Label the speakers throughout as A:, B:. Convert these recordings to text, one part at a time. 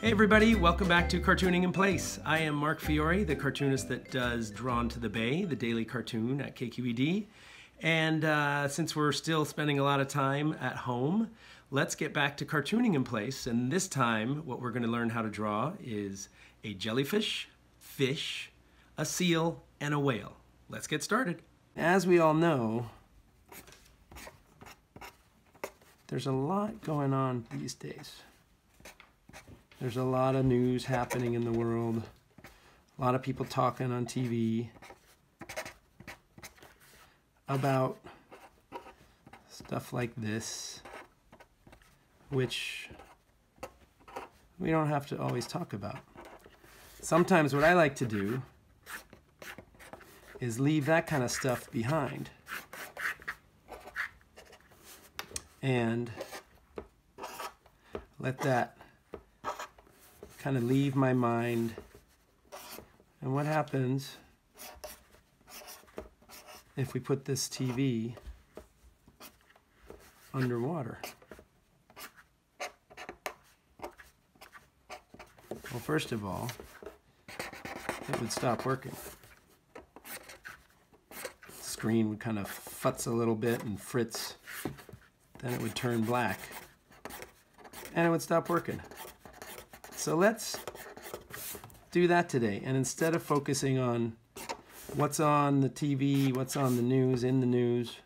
A: Hey everybody, welcome back to Cartooning in Place. I am Mark Fiore, the cartoonist that does Drawn to the Bay, the daily cartoon at KQED. And since we're still spending a lot of time at home, let's get back to Cartooning in Place. And this time, what we're going to learn how to draw is a jellyfish, fish, a seal, and a whale. Let's get started. As we all know, there's a lot going on these days. There's a lot of news happening in the world, a lot of people talking on TV about stuff like this, which we don't have to always talk about. Sometimes what I like to do is leave that kind of stuff behind and let that kind of leave my mind. And what happens if we put this TV underwater? Well, first of all, it would stop working. The screen would kind of futz a little bit and fritz. Then it would turn black. And it would stop working. So let's do that today. And instead of focusing on what's on the TV, what's on the news, in the news,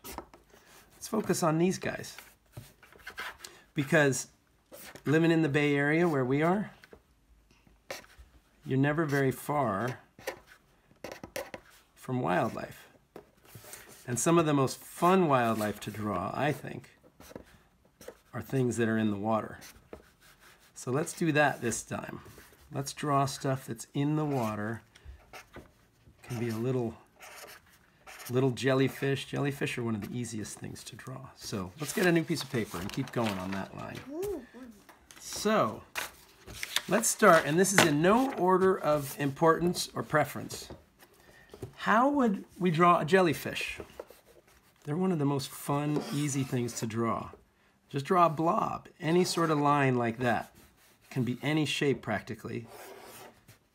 A: let's focus on these guys. Because living in the Bay Area where we are, you're never very far from wildlife. And some of the most fun wildlife to draw, I think, are things that are in the water. So let's do that this time. Let's draw stuff that's in the water. It can be a little jellyfish. Jellyfish are one of the easiest things to draw. So let's get a new piece of paper and keep going on that line. So let's start, and this is in no order of importance or preference. How would we draw a jellyfish? They're one of the most fun, easy things to draw. Just draw a blob, any sort of line like that. It can be any shape practically.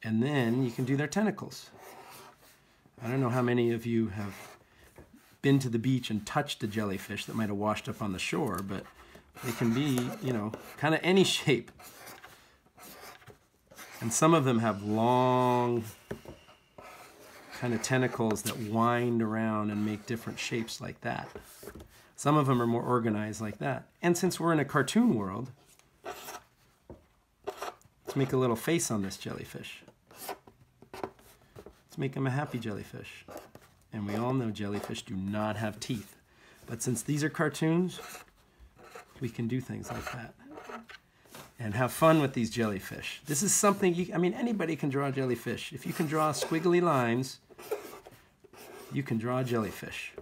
A: And then you can do their tentacles. I don't know how many of you have been to the beach and touched a jellyfish that might have washed up on the shore, but they can be, you know, kind of any shape. And some of them have long kind of tentacles that wind around and make different shapes like that. Some of them are more organized like that. And since we're in a cartoon world, let's make a little face on this jellyfish. Let's make him a happy jellyfish. And we all know jellyfish do not have teeth. But since these are cartoons, we can do things like that. And have fun with these jellyfish. This is something, I mean, anybody can draw a jellyfish. If you can draw squiggly lines, you can draw a jellyfish.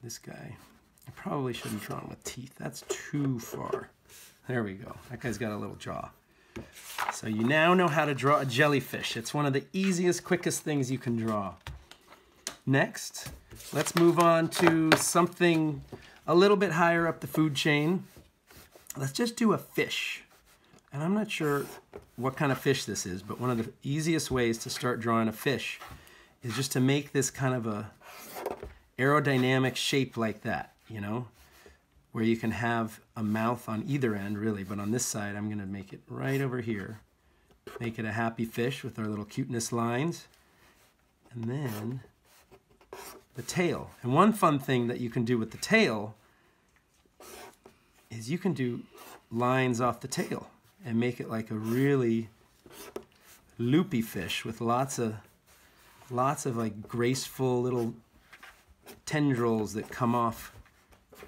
A: This guy, I probably shouldn't draw him with teeth. That's too far. There we go. That guy's got a little jaw. So you now know how to draw a jellyfish. It's one of the easiest, quickest things you can draw. Next, let's move on to something a little bit higher up the food chain. Let's just do a fish. And I'm not sure what kind of fish this is, but one of the easiest ways to start drawing a fish is just to make this kind of a aerodynamic shape like that, you know, where you can have a mouth on either end, really, but on this side, I'm gonna make it right over here. Make it a happy fish with our little cuteness lines. And then the tail. And one fun thing that you can do with the tail is you can do lines off the tail and make it like a really loopy fish with lots of like graceful little tendrils that come off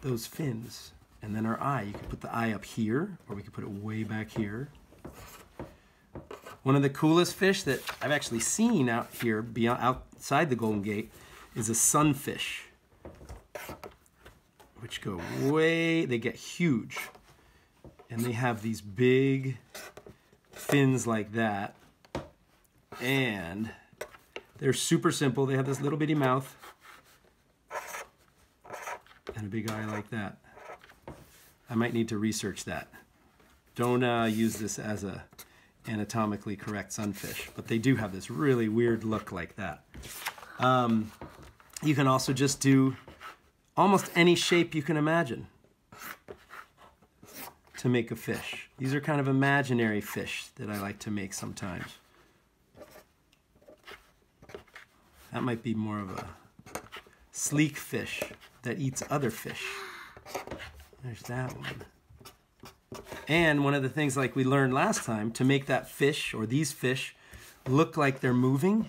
A: those fins. And then our eye, you can put the eye up here, or we could put it way back here. One of the coolest fish that I've actually seen out here, beyond, outside the Golden Gate, is a sunfish, which go way, they get huge. And they have these big fins like that. And they're super simple. They have this little bitty mouth and a big eye like that. I might need to research that. Don't use this as a anatomically correct sunfish, but they do have this really weird look like that. You can also just do almost any shape you can imagine to make a fish. These are kind of imaginary fish that I like to make sometimes. That might be more of a sleek fish that eats other fish. There's that one. And one of the things like we learned last time, to make that fish or these fish look like they're moving,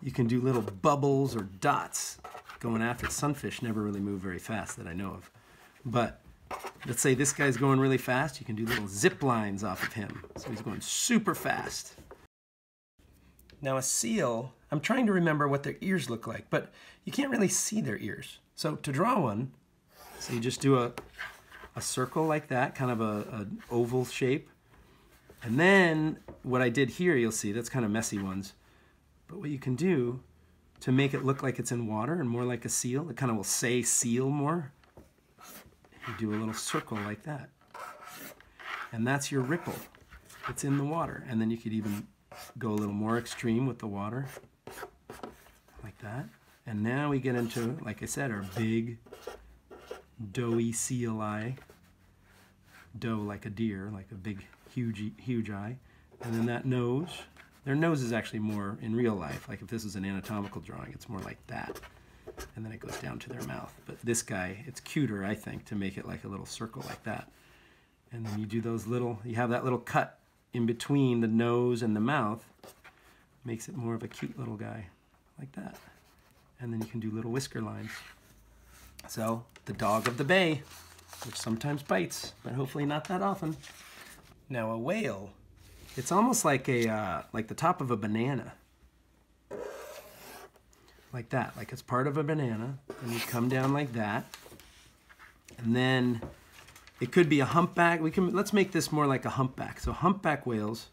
A: you can do little bubbles or dots going after it. Sunfish never really move very fast that I know of. But let's say this guy's going really fast, you can do little zip lines off of him. So he's going super fast. Now a seal, I'm trying to remember what their ears look like, but you can't really see their ears. So to draw one, so you just do a circle like that, kind of an oval shape. And then what I did here, you'll see, that's kind of messy ones. But what you can do to make it look like it's in water and more like a seal, it kind of will say seal more. You do a little circle like that. And that's your ripple. It's in the water. And then you could even go a little more extreme with the water, like that. And now we get into, like I said, our big doughy seal eye. Doe like a deer, like a big, huge eye. And then that nose. Their nose is actually more in real life. Like if this is an anatomical drawing, it's more like that. And then it goes down to their mouth. But this guy, it's cuter, I think, to make it like a little circle like that. And then you do those little, you have that little cut in between the nose and the mouth. Makes it more of a cute little guy, like that. And then you can do little whisker lines. So, the dog of the bay, which sometimes bites, but hopefully not that often. Now a whale, it's almost like like the top of a banana. Like that, like it's part of a banana, and you come down like that. And then it could be a humpback. Let's make this more like a humpback. So humpback whales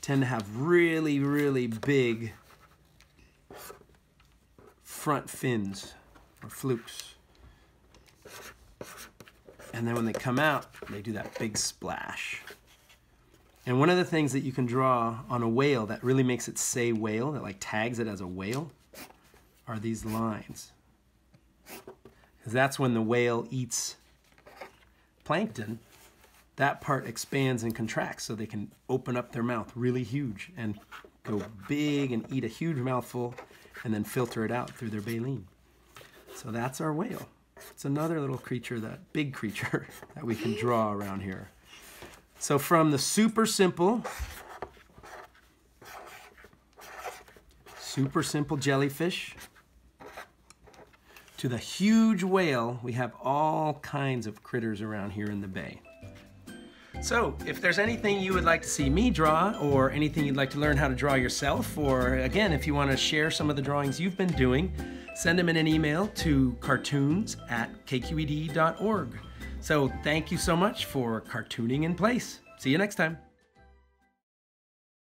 A: tend to have really, really big front fins or flukes. And then when they come out, they do that big splash. And one of the things that you can draw on a whale that really makes it say whale, that like tags it as a whale, are these lines. Because that's when the whale eats plankton, that part expands and contracts so they can open up their mouth really huge and go big and eat a huge mouthful and then filter it out through their baleen. So that's our whale. It's another little creature, that big creature that we can draw around here. So from the super simple jellyfish to the huge whale, we have all kinds of critters around here in the bay. So if there's anything you would like to see me draw, or anything you'd like to learn how to draw yourself, or again, if you want to share some of the drawings you've been doing, send them in an email to cartoons@kqed.org. So thank you so much for cartooning in place. See you next time.